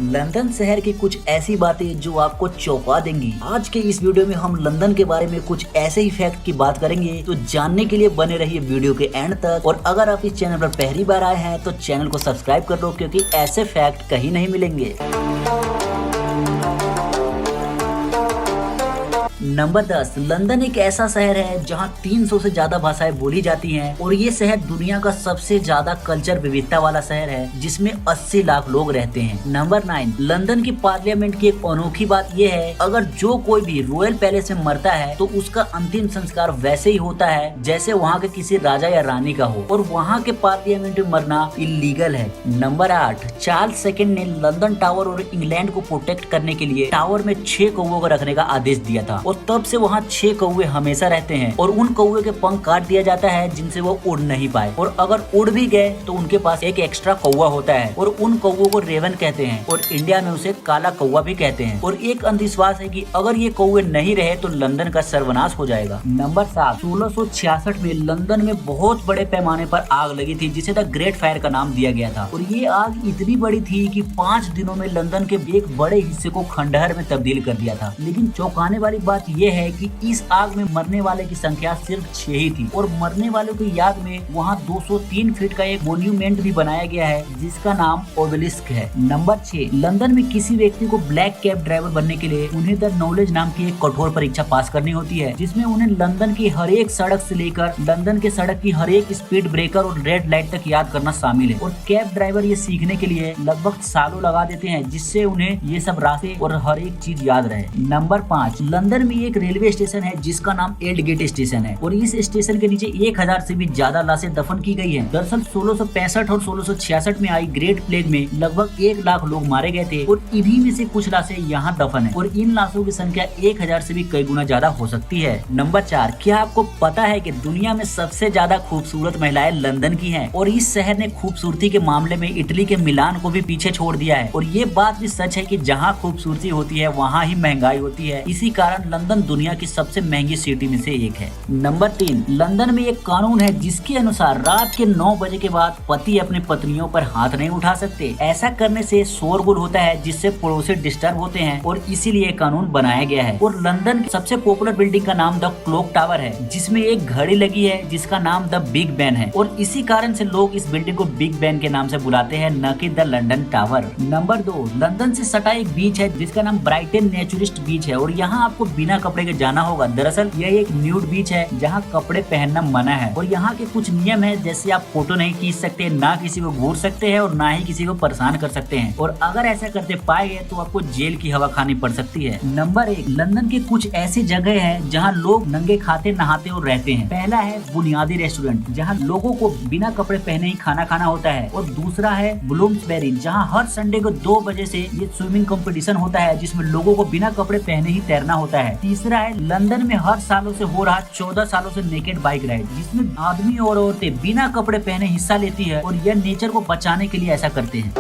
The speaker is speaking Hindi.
लंदन शहर की कुछ ऐसी बातें जो आपको चौंका देंगी। आज के इस वीडियो में हम लंदन के बारे में कुछ ऐसे ही फैक्ट की बात करेंगे, तो जानने के लिए बने रहिए वीडियो के एंड तक। और अगर आप इस चैनल पर पहली बार आए हैं तो चैनल को सब्सक्राइब कर लो, क्योंकि ऐसे फैक्ट कहीं नहीं मिलेंगे। नंबर 10, लंदन एक ऐसा शहर है जहां 300 से ज्यादा भाषाएं बोली जाती हैं और ये शहर दुनिया का सबसे ज्यादा कल्चर विविधता वाला शहर है, जिसमें 80 लाख लोग रहते हैं। नंबर 9, लंदन की पार्लियामेंट की एक अनोखी बात ये है, अगर जो कोई भी रॉयल पैलेस में मरता है तो उसका अंतिम संस्कार वैसे ही होता है जैसे वहाँ के किसी राजा या रानी का हो, और वहाँ के पार्लियामेंट में मरना इलीगल है। नंबर 8, चार्ल्स सेकंड ने लंदन टावर और इंग्लैंड को प्रोटेक्ट करने के लिए टावर में 6 कौवों को रखने का आदेश दिया था, और तब से वहाँ 6 कौवे हमेशा रहते हैं और उन कौवे के पंख काट दिया जाता है जिनसे वो उड़ नहीं पाए, और अगर उड़ भी गए तो उनके पास एक एक्स्ट्रा कौवा होता है और उन कौवों को रेवन कहते हैं, और इंडिया में उसे काला कौवा भी कहते हैं। और एक अंधविश्वास है कि अगर ये कौवे नहीं रहे तो लंदन का सर्वनाश हो जाएगा। नंबर 7, 1666 में लंदन में बहुत बड़े पैमाने पर आग लगी थी, जिसे द ग्रेट फायर का नाम दिया गया था, और ये आग इतनी बड़ी थी कि 5 दिनों में लंदन के एक बड़े हिस्से को खंडहर में तब्दील कर दिया था। लेकिन चौंकाने वाली बात ये है कि इस आग में मरने वाले की संख्या सिर्फ 6 ही थी, और मरने वालों की याद में वहाँ 203 फीट का एक मोन्यूमेंट भी बनाया गया है जिसका नाम ओबेलिस्क है। नंबर 6, लंदन में किसी व्यक्ति को ब्लैक कैब ड्राइवर बनने के लिए उन्हें द नॉलेज नाम की एक कठोर परीक्षा पास करनी होती है, जिसमें उन्हें लंदन की हर एक सड़क से लेकर लंदन के सड़क की हर एक स्पीड ब्रेकर और रेड लाइट तक याद करना शामिल है। और कैब ड्राइवर ये सीखने के लिए लगभग सालों लगा देते हैं, जिससे उन्हें ये सब रास्ते और हर एक चीज याद रहे। नंबर 5, लंदन में एक रेलवे स्टेशन है जिसका नाम एल्डगेट स्टेशन है, और इस स्टेशन के नीचे 1000 से भी ज्यादा लाशें दफन की गई हैं। दरअसल 1665 और 1666 में आई ग्रेट प्लेग में लगभग 1 लाख लोग मारे गए थे, और इन्हीं में से कुछ लाशें यहाँ दफन है, और इन लाशों की संख्या 1000 से भी कई गुना ज्यादा हो सकती है। नंबर 4, क्या आपको पता है कि दुनिया में सबसे ज्यादा खूबसूरत महिलाएं लंदन की हैं, और इस शहर ने खूबसूरती के मामले में इटली के मिलान को भी पीछे छोड़ दिया है। और ये बात भी सच है कि जहाँ खूबसूरती होती है वहाँ ही महंगाई होती है, इसी कारण लंदन दुनिया की सबसे महंगी सिटी में से एक है। नंबर 3, लंदन में एक कानून है जिसके अनुसार रात के 9 बजे के बाद पति अपने पत्नियों पर हाथ नहीं उठा सकते। ऐसा करने से शोरगुल होता है जिससे पड़ोसी डिस्टर्ब होते हैं, और इसीलिए कानून बनाया गया है। और लंदन की सबसे पॉपुलर बिल्डिंग का नाम द क्लॉक टावर है, जिसमें एक घड़ी लगी है जिसका नाम द बिग बैन है, और इसी कारण से लोग इस बिल्डिंग को बिग बैन के नाम से बुलाते हैं, न कि the London tower. Number 2, London से सटा एक बीच है जिसका नाम ब्राइटन नेचुरिस्ट बीच है, और यहाँ आपको बिना कपड़े के जाना होगा। दरअसल यह एक न्यूड बीच है जहाँ कपड़े पहनना मना है, और यहाँ के कुछ नियम है, जैसे आप फोटो नहीं खींच सकते, ना किसी को घूर सकते हैं, और ना ही किसी को परेशान कर सकते हैं, और अगर ऐसा करते पाए गए तो आपको जेल की हवा खानी पड़ सकती है। नंबर 1, लंदन के कुछ ऐसी जगह है जहाँ लोग नंगे खाते नहाते और रहते हैं। पहला है बुनियादी रेस्टोरेंट, जहाँ लोगों को बिना कपड़े पहने ही खाना खाना होता है, और दूसरा है ब्लूम्सबेरी, जहाँ हर संडे को 2 बजे से ये स्विमिंग कंपटीशन होता है जिसमें लोगों को बिना कपड़े पहने ही तैरना होता है। तीसरा है लंदन में हर सालों से हो रहा 14 सालों से नेकेड बाइक राइड, जिसमें आदमी और औरतें बिना कपड़े पहने हिस्सा लेती है, और यह नेचर को बचाने के लिए ऐसा करते हैं।